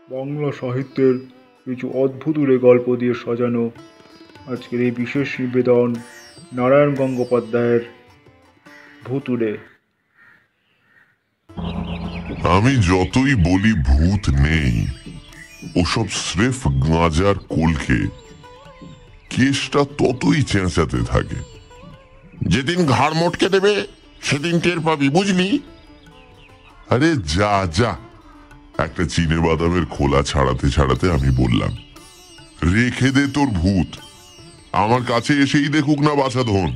বাংলা সাহিত্যের কিছু অদ্ভুতুড়ে গল্প দিয়ে সাজানো আজকের এই বিশেষ নিবেদন নারায়ণ গঙ্গোপাধ্যায়ের ভূতুড়ে। আমি যতই বলি ভূত নেই, ওসব স্রেফ গাঁজার কলকে, কেসটা ততই চেঁচাতে থাকে। যেদিন ঘাড় মটকে দেবে সেদিন টের পাবি, বুঝলি? আরে যা যা। একটা চিনে বাদামের খোলা ছাড়াতে ছাড়াতে আমি বললাম, রেখে দে তোর ভূত, আমার কাছে এসেই দেখুক না বাছাধন।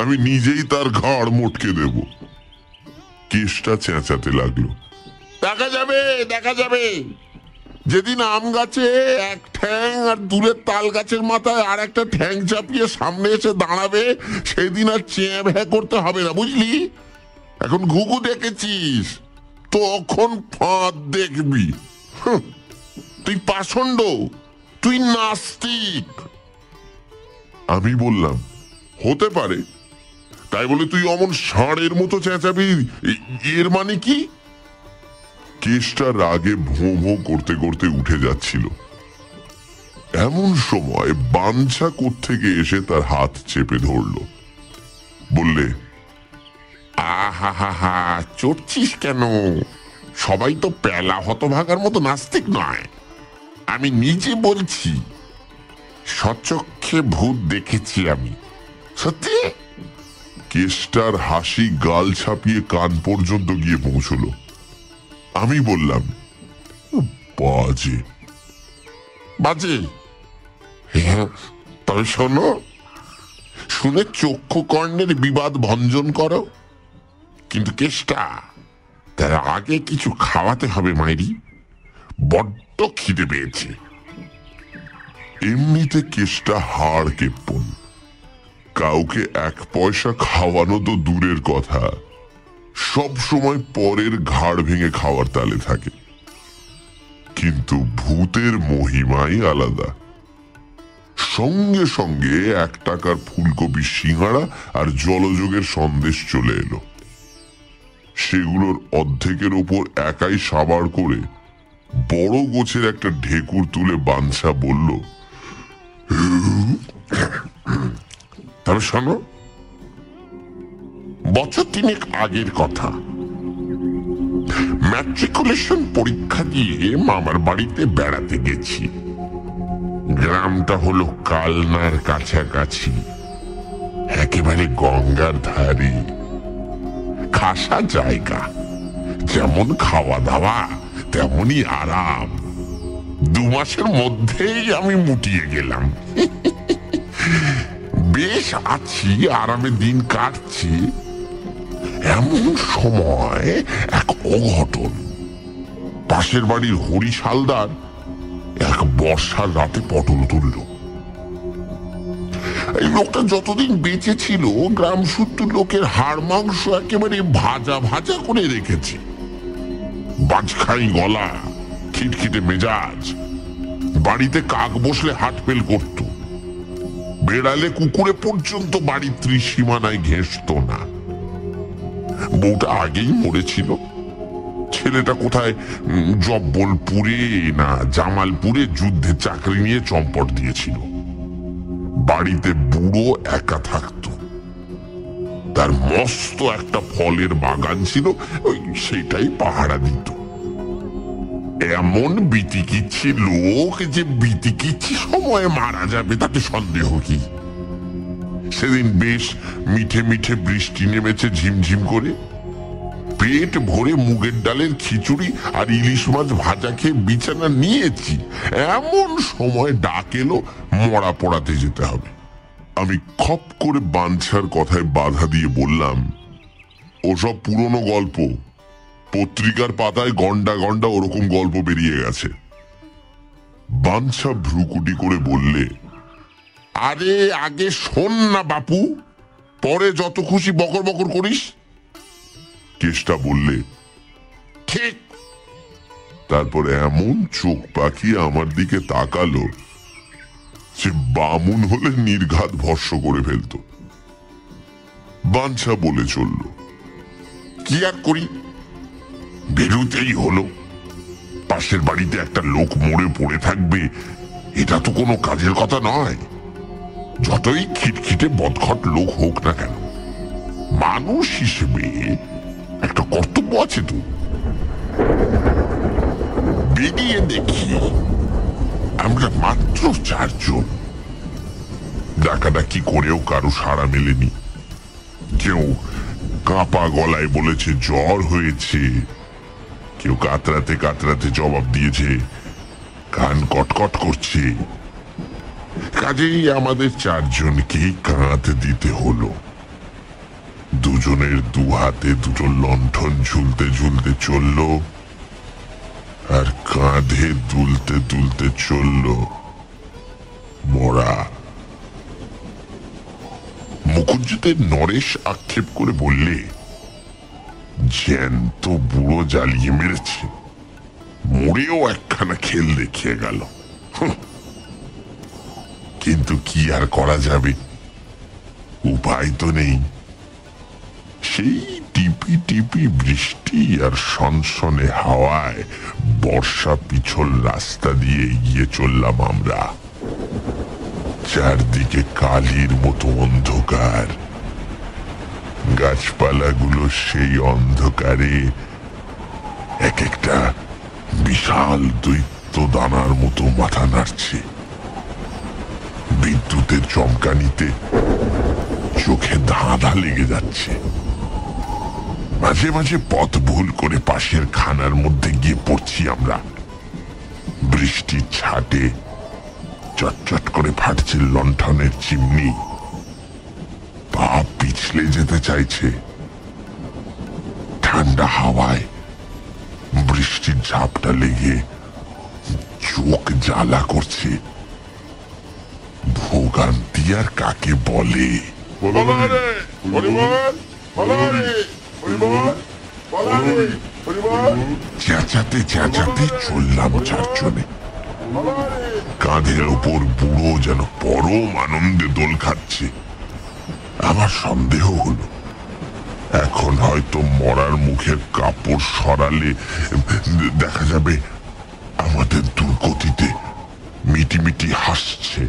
আমি নিজেই তার ঘাড় মটকে দেব। কেসটা চেঁচাতে লাগলো, দেখা যাবে দেখা যাবে। যেদিন আম গাছে এক ঠ্যাং আর দূরের তাল গাছের মাথায় আর একটা ঠ্যাং চাপিয়ে সামনে এসে দাঁড়াবে, সেদিন আর চেয়ে ভ্যা করতে হবে না, বুঝলি? এখন ঘুঘু দেখেছিস, তখন ফাঁদ দেখবি। তুই পাষণ্ড, তুই নাস্তিক। আমি বললাম, হতে পারে, তাই বলে তুই অমন ষাঁড়ের মতো চেঁচাবি এর মানে কি? কেসটা রাগে ভোঁ ভোঁ করতে করতে উঠে যাচ্ছিল। এমন সময় বাঞ্ছা কোত্থেকে এসে তার হাত চেপে ধরল, বললে, আহা হা হা, চড়ছিস কেন? সবাই তো পেলা হতভাগার মতো নাস্তিক নয়। আমি নিজে বলছি, সচক্ষে ভূত দেখেছি আমি। সত্যি? কেষ্টার হাসি গাল ছাপিয়ে কান পর্যন্ত গিয়ে পৌঁছলো। আমি বললাম, বাজে বাজে। হ্যাঁ, তবে শোনো, শুনে চক্ষু কর্ণের বিবাদ ভঞ্জন করো, কিন্তু কেষ্টা, তার আগে কিছু খাওয়াতে হবে মাইরি, বড্ড খিদে পেয়েছে। এমনিতে কেষ্টা হাড় কেপ্পন, কাউকে এক পয়সা খাওয়ানো তো দূরের কথা, সব সময় পরের ঘাড় ভেঙে খাওয়ার তালে থাকে। কিন্তু ভূতের মহিমাই আলাদা। সঙ্গে সঙ্গে 1 টাকার ফুলকপি সিঙ্গাড়া আর জলযোগের সন্দেশ চলে এলো। সেগুলোর অর্ধেকের ওপর একাই সাবার করে বড় গোছের একটা ঢেকুর তুলে বাঞ্ছা বলল, তবে শোনো, বছর 3 আগের কথা, ম্যাট্রিকুলেশন পরীক্ষা দিয়ে মামার বাড়িতে বেড়াতে গেছি। গ্রামটা হলো কালনার কাছাকাছি, একেবারে গঙ্গার ধারে, খাসা জায়গা। যেমন খাওয়া দাওয়া তেমনই আরাম। 2 মাসের মধ্যেই আমি মুটিয়ে গেলাম। বেশ আছি, আরামে দিন কাটছি। এমন সময় এক অঘটন। পাশের বাড়ির হরি শালদার এক বর্ষার রাতে পটল তুলল। এই লোকটা যতদিন বেঁচে ছিল, গ্রাম শুদ্ধ লোকের হাড় মাংস একেবারে ভাজা ভাজা করে রেখেছে। বাজখাই গলা, খিটখিটে মেজাজ, বাড়িতে কাক বসলে হাট ফেল করত। বেড়ালে কুকুরে পর্যন্ত বাড়ির ত্রিসীমানায় ঘেঁষত না। বউটা আগেই মরেছিল। ছেলেটা কোথায় জব্বলপুরে না জামালপুরে যুদ্ধে চাকরি নিয়ে চম্পট দিয়েছিল। বাড়িতে বুড়ো একা থাকত। তার মস্ত একটা ফলের বাগান ছিল, সেটাই পাহারা দিত। এমন বিতিকিচ্ছি লোক যে বিতিকিচ্ছি সময়ে মারা যাবে তাতে সন্দেহ কি? সেদিন বেশ মিঠে মিঠে বৃষ্টি নেমেছে ঝিমঝিম করে। পেট ভরে মুগের ডালের খিচুড়ি আর ইলিশ মাছ ভাজা খেয়ে বিছানা নিয়েছি, এমন সময় ডাক এলো মরা পড়াতে যেতে হবে। আমি খপ করে বাঞ্ছার কথায় বাধা দিয়ে বললাম, ওসব পুরনো গল্প, পত্রিকার পাতায় গন্ডা গন্ডা ওরকম গল্প বেরিয়ে গেছে। বাঞ্ছা ভ্রুকুটি করে বললে, আরে আগে শোন না বাপু, পরে যত খুশি বকর বকর করিস। কেষ্টা বললে, ঠিক। তারপর এমন চোখ পাকিয়ে আমার দিকে তাকালো, সে বামুন হলে নির্ঘাত ভস্য করে ফেলত। বাঞ্ছা বলে চলল, কি আর করি, বেরুতেই হলো। পাশের বাড়িতে একটা লোক মরে পড়ে থাকবে, এটা তো কোনো কাজের কথা নয়। যতই খিটখিটে বদখট লোক হোক না কেন, মানুষ হিসেবে একটা কর্তব্য আছে তো। বেরিয়ে দেখি আমরা মাত্র 4 জন। ডাকাডাকি করেও কারো সাড়া মেলেনি। কেউ কাঁপা গলায় বলেছে জ্বর হয়েছে, কেউ কাতরাতে কাতরাতে জবাব দিয়েছে কান কটকট করছে। কাজেই আমাদের 4 জনকেই কাঁধ দিতে হলো। দুজনের 2 হাতে 2টো লণ্ঠন ঝুলতে ঝুলতে চলল, আর কাঁধে দুলতে দুলতে চলল মরা। মুখুজ্জেদের নরেশ আক্ষেপ করে বললে, জ্যান্ত বুড়ো জ্বালিয়ে মেরেছে, মরেও একখানা খেল দেখিয়ে গেল। কিন্তু কি আর করা যাবে, উপায় তো নেই। সেই টিপি টিপি বৃষ্টি আর সনসনে হাওয়ায় বর্ষা পিছল রাস্তা দিয়ে এগিয়ে চললাম আমরা। চারদিকে কালির মতো অন্ধকার। গাছপালাগুলো সেই অন্ধকারে এক একটা বিশাল দৈত্য দানার মতো মাথা নাড়ছে। বিদ্যুতের চমকানিতে চোখে ধাঁধা লেগে যাচ্ছে। মাঝে মাঝে পথ ভুল করে পাশের খানার মধ্যে গিয়ে পড়ছি আমরা। বৃষ্টির ছাটে চটচট করে ফাটছে লণ্ঠনের চিমনি। পা পিছলে যেতে চাইছে। ঠান্ডা হাওয়ায় বৃষ্টির ঝাপটা লেগে চোখ জ্বালা করছে। ভোগান্তি আর কাকে বলে? চেঁচাতে চেঁচাতে চললাম 4 জনে। কাঁধের ওপর বুড়ো যেন পরম আনন্দে দোল খাচ্ছে। আমার সন্দেহ হলো, এখন হয়তো মরার মুখের কাপড় সরালে দেখা যাবে আমাদের দুর্গতিতে মিটিমিটি হাসছে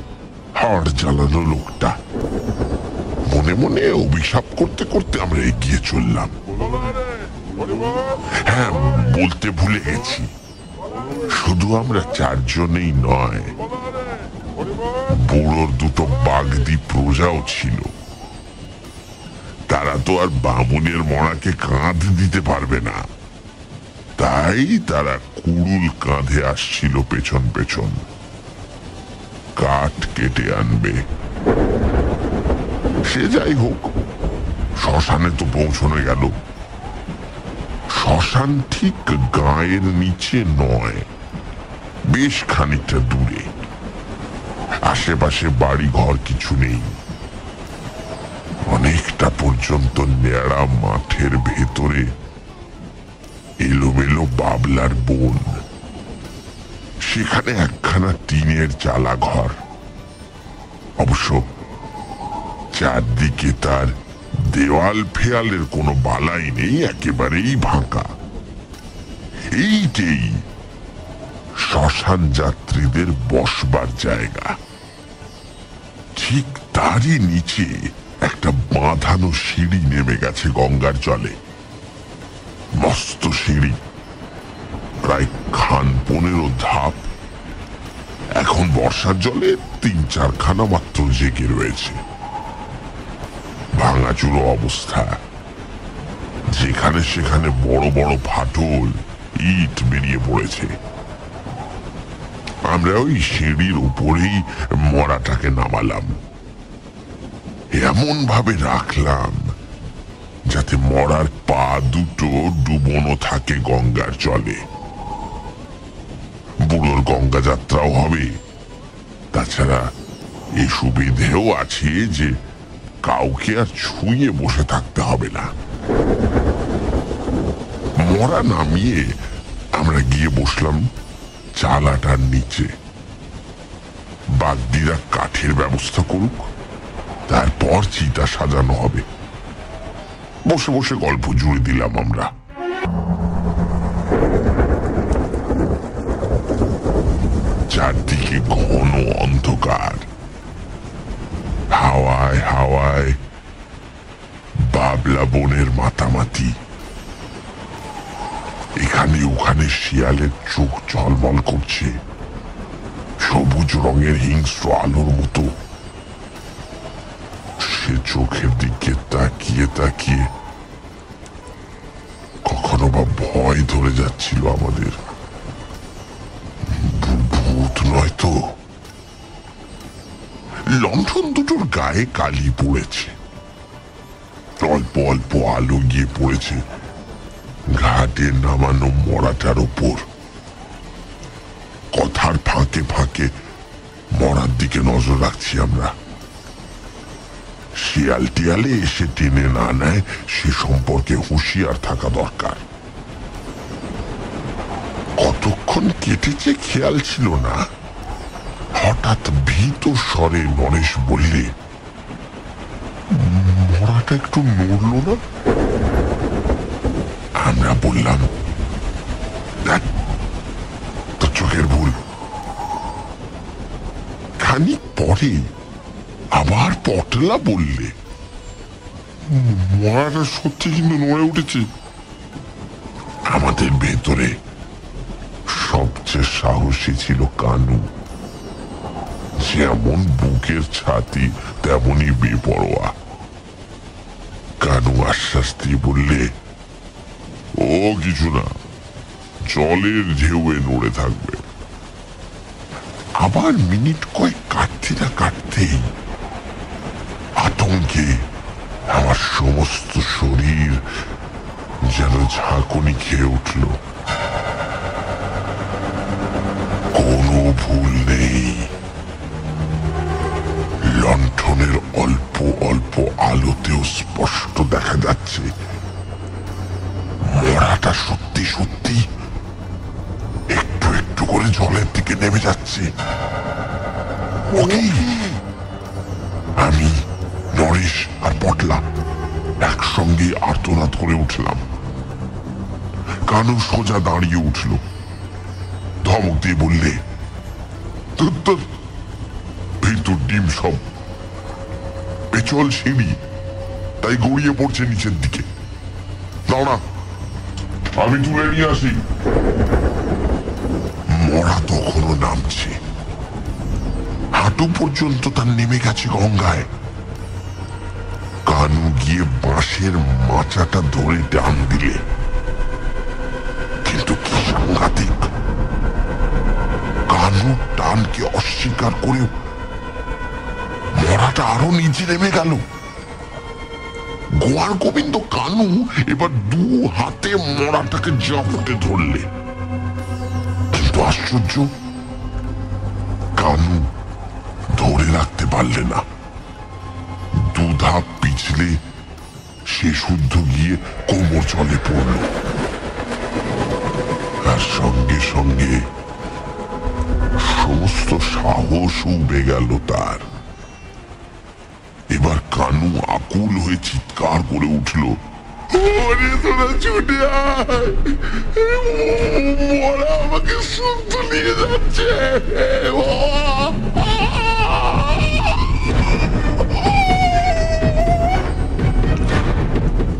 হাড় জ্বালানো লোকটা। মনে মনে অভিশাপ করতে করতে আমরা এগিয়ে চললাম। হ্যাঁ, বলতে ভুলে গেছি, শুধু আমরা 4 জনেই নয়, বুড়োর 2টো বাগদি প্রজাও ছিল। তারা তো আর বামুনের মরাকে কাঁধ দিতে পারবে না, তাই তারা কুড়ুল কাঁধে আসছিল পেছন পেছন। কাঠ কেটে আনবে। সে যাই হোক, শ্মশানে তো পৌঁছানো গেল। শ্মশান ঠিক গায়ের নিচে নয়, বেশ খানিকটা দূরে। আশেপাশে বাড়ি ঘর কিছু নেই। অনেকটা পর্যন্ত নেড়া মাঠের ভেতরে এলোমেলো বাবলার বন। সেখানে একখানা টিনের চালা ঘর। অবশ্য চারদিকে তার দেওয়াল ফেয়ালের কোনো বালাই নেই, একেবারেই ফাঁকা। এইটাই শ্মশান যাত্রীদের বসবার জায়গা। ঠিক তারই নিচে একটা বাঁধানো সিঁড়ি নেমে গেছে গঙ্গার জলে। মস্ত সিঁড়ি, প্রায় 15 ধাপ। এখন বর্ষার জলে 3-4 খানা মাত্র জেগে রয়েছে। ভাঙাচুরো অবস্থা। যেখানে সেখানে বড় বড় ফাটল, ইট বেরিয়ে পড়েছে। আমরা ওই সিঁড়ির উপরেই মরাটাকে নামালাম। এমন ভাবে রাখলাম যাতে মরার পা দুটো ডুবোনো থাকে গঙ্গার জলে। বুড়োর গঙ্গা যাত্রাও হবে। তাছাড়া এই সুবিধেও আছে যে কাউকে আর ছুঁয়ে বসে থাকতে হবে না। মরা নামিয়ে আমরা গিয়ে বসলাম চালাটার নিচে। বাগদিরা কাঠের ব্যবস্থা করুক, তারপর চিতা সাজানো হবে। বসে বসে গল্প জুড়ে দিলাম আমরা। চারদিকে ঘন অন্ধকার। হাওয়ায় হাওয়ায় বাবলা বনের মাতামাতি। এখানে ওখানে শিয়ালের চোখ ঝলমল করছে সবুজ রঙের হিংস্র আলোর মতো। সে চোখের দিকে তাকিয়ে তাকিয়ে কখনো বা ভয় ধরে যাচ্ছিল আমাদের। ভূত নয় তো। লণ্ঠন দুটোর গায়ে কালি পড়েছে, অল্প অল্প আলো গিয়ে পড়েছে ঘাটে নামানো মরাটার ওপর। কথার ফাঁকে ফাঁকে মরার দিকে নজর রাখছি আমরা। শিয়াল টিয়ালে এসে টেনে না নেয় সে সম্পর্কে হুঁশিয়ার থাকা দরকার। কতক্ষণ কেটেছে খেয়াল ছিল না। হঠাৎ ভীত স্বরে নরেশ বললে, মরাটা একটু নড়ল না? আমরা বললাম, তোর চোখের ভুল। খানিক পরে আবার পটলা বললে, মরাটা সত্যি কিন্তু নড়ে উঠেছে। আমাদের ভেতরে সবচেয়ে সাহসী ছিল কানু। যেমন বুকের ছাতি তেমনি বেপরোয়া। কানু আশ্বাস দিয়ে বললে, ও কিছু না, জলের ঢেউয়ে নড়ে থাকবে। আবার মিনিট কয়েক কাটতে না কাটতেই আতঙ্কে আমার সমস্ত শরীর যেন ঝাঁকুনি খেয়ে উঠল। কোনো ভুল নেই। লণ্ঠনের অল্প অল্প আলোতেও স্পষ্ট দেখা যাচ্ছে মরাটা সত্যি সত্যি একটু একটু করে জলের দিকে নেমে যাচ্ছে। আমি, নরেশ আর পটলা একসঙ্গে আর্তনাদ করে উঠলাম। কানু সোজা দাঁড়িয়ে উঠল, ধমক দিয়ে বললে, ভিতর ডিম সব পেছল সিঁড়ি, তাই গড়িয়ে পড়ছে নিচের দিকে। দাঁড়া, আমি তুলে নিয়ে আসি। মরা তখনও নামছে। হাঁটু পর্যন্ত তার নেমে গেছে গঙ্গায়। কানু গিয়ে বাঁশের মাচাটা ধরে টান দিলে, কিন্তু কি সাংঘাতিক! কানু টানকে অস্বীকার করে মরাটা আরো নিচে নেমে গেল। গোয়ার গোবিন্দ কানু এবার দু হাতে মরাটাকে জাপটে ধরলে, কিন্তু আশ্চর্য, কানু ধরে রাখতে পারলে না। দু ধাপ পিছলে সে শুদ্ধ গিয়ে কোমর জলে পড়ল। আর সঙ্গে সঙ্গে সমস্ত সাহস উবে গেল তার। এবার কানু আকুল হয়ে চিৎকার করে উঠল, ওরে তোরা ছুটে আয়, মরা আমাকে শুদ্ধ নিয়ে যাচ্ছে।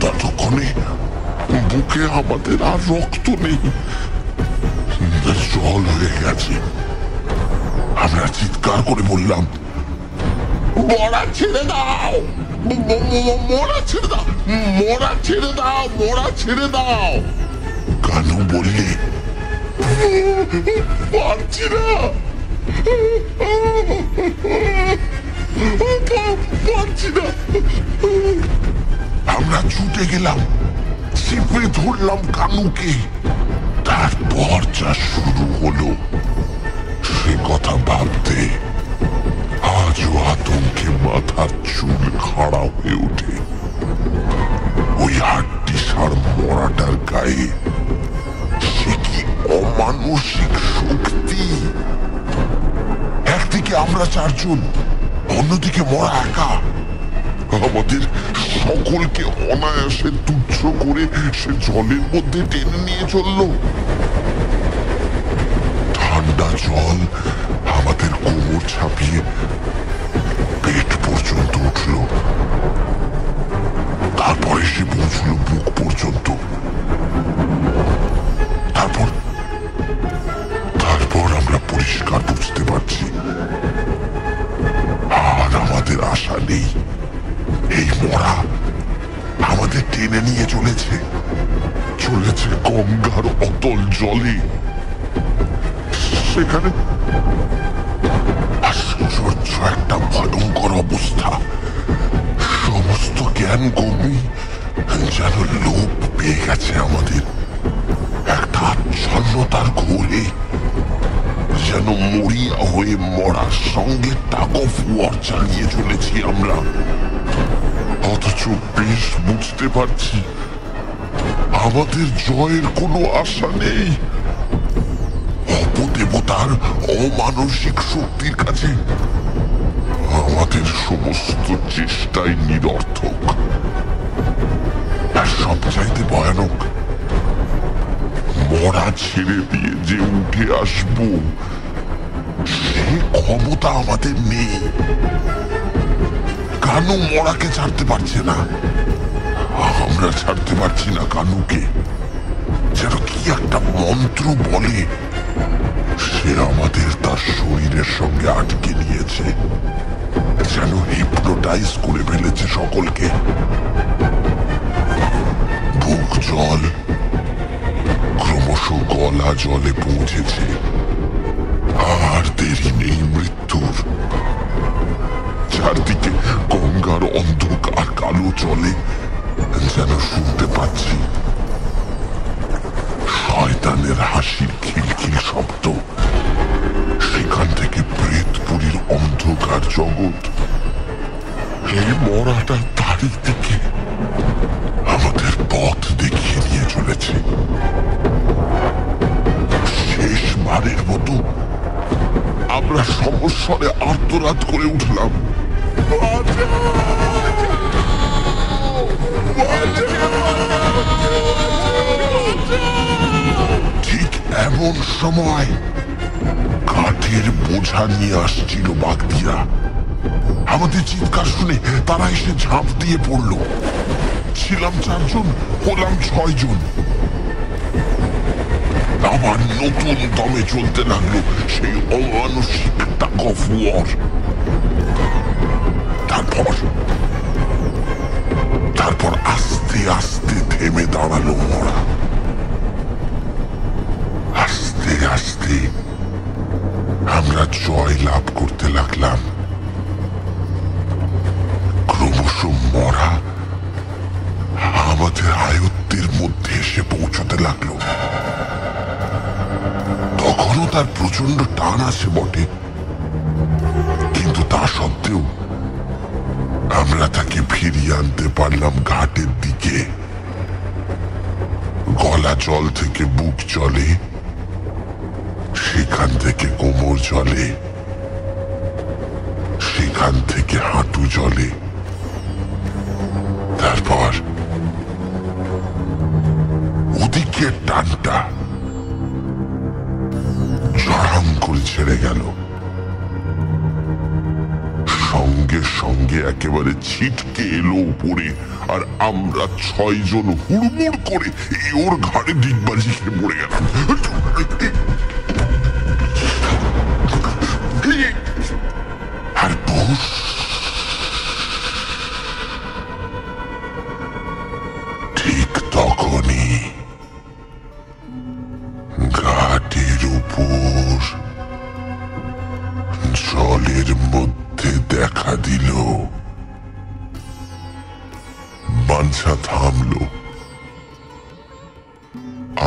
ততক্ষণে বুকে আমাদের আর রক্ত নেই, জল হয়ে গেছে। আমরা চিৎকার করে বললাম, মরা ছেড়ে দাও, মরা ছেড়ে দাও, মরা ছেড়ে দাও, মরা ছেড়ে দাও। কানু বললে, পারছি না, পারছি না। আমরা ছুটে গেলাম, চেপে ধরলাম কানুকে। তারপর যা শুরু হলো সে কথা ভাবতে আজও আতঙ্কে মাথার চুল খাড়া হয়ে ওঠে। ওই হাড্ডি সার মরাটার গায়ে সে কি অমানসিক শক্তি! একদিকে আমরা চারজন, অন্যদিকে মরা একা। আমাদের সকলকে অনায়াসে তুচ্ছ করে সে জলের মধ্যে টেনে নিয়ে চলল। ঠান্ডা জল আমাদের ছাপিয়ে পেট পর্যন্ত উঠল, তারপর এসে পৌঁছল বুক পর্যন্ত। তারপর তারপর আমরা পরিষ্কার বুঝতে পারছি আর আমাদের আশা নেই। এই মরা আমাদের টেনে নিয়ে চলেছে গঙ্গার অতল জলে। সেখানে আশ্চর্য একটা ভয়ঙ্কর অবস্থা। সমস্ত জ্ঞান কমে যেন লোপ পেয়ে গেছে আমাদের একটা আচ্ছন্নতার ঘোরে। যেন মরিয়া হয়ে মরার সঙ্গে টাগ অফ ওয়ার চালিয়ে চলেছি আমরা, অথচ বেশ বুঝতে পারছি আমাদের জয়ের কোনো আশা নেই। অপদেবতার অমানসিক শক্তির কাছে আমাদের সমস্ত চেষ্টাই নিরর্থক। আর সবচাইতে ভয়ানক, মরা ছেড়ে দিয়ে যে উঠে আসব সে ক্ষমতা আমাদের নেই। কানু মরাকে ছাড়তে পারছে না, আমরা ছাড়তে পারছি না কানুকে। যেন কি একটা মন্ত্র বলে সে আমাদের তার শরীরের সঙ্গে আটকে নিয়েছে, যেন হিপনোটাইজ করে ফেলেছে সকলকে। বুক জল ক্রমশ গলা জলে পৌঁছেছে, আর দেরি নেই মৃত্যুর। চারদিকে গঙ্গার অন্ধকার কালো চলে, যেন শুনতে পাচ্ছি শয়তানের হাসির খিলখিল শব্দ। সেখান থেকে প্রেতপুরীর অন্ধকার জগৎ। এই মরাটা তারই দিকে আমাদের পথ দেখিয়ে নিয়ে চলেছে। শেষবারের মতো আমরা সমস্বরে আর্তনাদ করে উঠলাম, ঠিক এমন সময় কাঠের বোঝা নিয়ে আসছিল বাগদিরা। আমাদের চিৎকার শুনে তারা এসে ঝাঁপ দিয়ে পড়ল। ছিলাম 4 জন, হলাম 6 জন। আবার নতুন দমে চলতে লাগলো সেই অমানসিক টাগ অফ ওয়ার। তারপর আস্তে আস্তে থেমে দাঁড়ালো মরা। আস্তে আস্তে আমরা জয় লাভ করতে লাগলাম। ক্রমশ মরা আমাদের আয়ত্তের মধ্যে এসে পৌঁছতে লাগলো। তখনও তার প্রচন্ড টান আছে বটে, কিন্তু তা সত্ত্বেও আমরা তাকে ফিরিয়ে আনতে পারলাম ঘাটের দিকে। গলা জল থেকে বুক চলে, সেখান থেকে কোমর জলে, সেখান থেকে হাঁটু জলে, তারপর ওদিকের টানটা জড়াং করে ছেড়ে গেল। সঙ্গে সঙ্গে একেবারে ছিটকে এলো উপরে, আর আমরা 6 জন হুড়মুড় করে ওর ঘাড়ে ডিগবাজি খেয়ে পড়ে গেলাম। আর ঠিক তখনই ঘাটের উপর জলের মধ্যে দেখা দিল। বাঞ্ছা থামলো।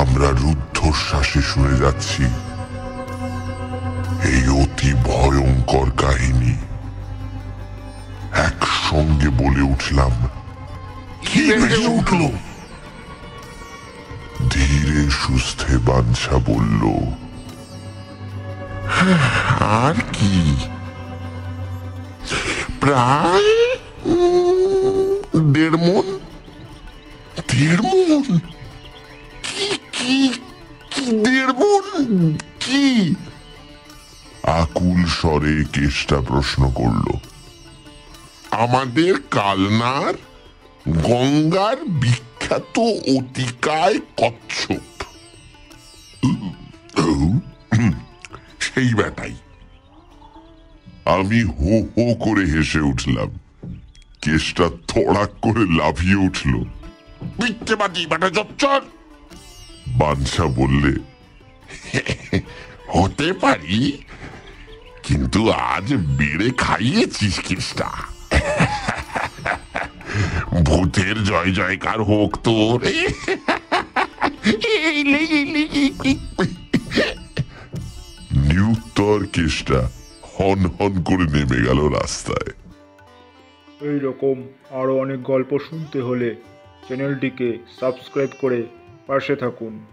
আমরা রুদ্ধশ্বাসে শুনে যাচ্ছি এই অতি ভয়ঙ্কর কাহিনী। একসঙ্গে বলে উঠলাম, কি বেজে উঠল? ধীরে সুস্থে বাঞ্ছা বলল, আর কি, প্রায় 1.5 মণ। 1.5 মণ? কি 1.5 মণ? কি? আকুল স্বরে কেষ্টা প্রশ্ন করল। আমাদের কালনার গঙ্গার বিখ্যাত অতিকায় কচ্ছপ। সেই বেটাই। আমি হো হো করে হেসে উঠলাম। কেষ্টা তড়াক করে লাফিয়ে উঠল। মিথ্যেবাদী বেটা জচ্চর। বাদশা বললে, হতে পারি, কিন্তু আজ বেড়ে খাইয়েছিস কেষ্টা। ভূতের জয় জয়কার হোক তোর। নিরুত্তর কেষ্টা হন হন করে নেমে গেল রাস্তায়। এই রকম আরও অনেক গল্প শুনতে হলে চ্যানেলটিকে সাবস্ক্রাইব করে পাশে থাকুন।